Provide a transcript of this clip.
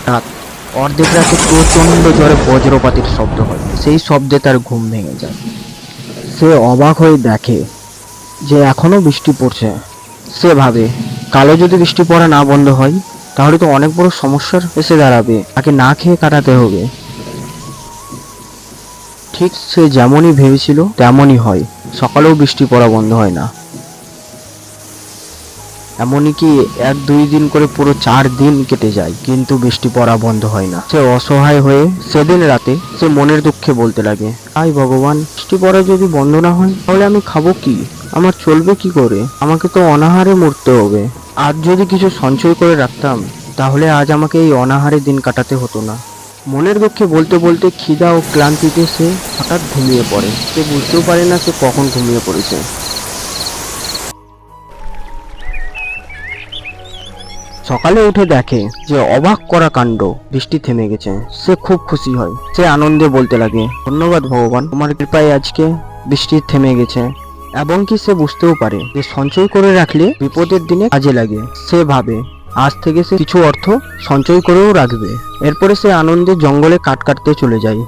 হঠাৎ অর্ধেক রাতে প্রচণ্ড জোরে বজ্রপাতের শব্দ হয়। সেই শব্দে তার ঘুম ভেঙে যায়। সে অবাক হয়ে দেখে যে এখনো বৃষ্টি পড়ছে। সে ভাবে কালো যদি বৃষ্টি পড়া না বন্ধ হয় তাহলে তো অনেক বড় সমস্যার এসে দাঁড়াবে, তাকে না খেয়ে কাটাতে হবে। ঠিক সে যেমনই ভেবেছিল তেমনই হয়, সকালেও বৃষ্টি পড়া বন্ধ হয় না। এমনকি 1-2 দিন করে পুরো 4 দিন কেটে যায়, কিন্তু বৃষ্টি পড়া বন্ধ হয় না। সে অসহায় হয়ে সেদিন রাতে সে মনের দুঃখে বলতে লাগে, হায় ভগবান, বৃষ্টি পড়া যদি বন্ধ না হয় তাহলে আমি খাবো কি, আমার চলবে কি করে, আমাকে তো অনাহারে মরতে হবে। আজ যদি কিছু সঞ্চয় করে রাখতাম তাহলে আজ আমাকে এই অনাহারে দিন কাটাতে হতো না। মনের দুঃখে বলতে বলতে খিদা ও ক্লান্তিতে সে হঠাৎ ঘুমিয়ে পড়ে। সে বুঝতেও পারে না সে কখন ঘুমিয়ে পড়েছে। সকালে উঠে দেখে যে অবাক করা কাণ্ড, বৃষ্টি থেমে গেছে। সে খুব খুশি হয়। সে আনন্দে বলতে লাগে, ধন্যবাদ ভগবান, তোমার কৃপায় আজকে বৃষ্টি থেমে গেছে। এবং কি সে বুঝতেও পারে যে সঞ্চয় করে রাখলে বিপদের দিনে কাজে লাগে। সে ভাবে আজ থেকে সে কিছু অর্থ সঞ্চয় করেও রাখবে। এরপরে সে আনন্দে জঙ্গলে কাঠ কাটতে চলে যায়।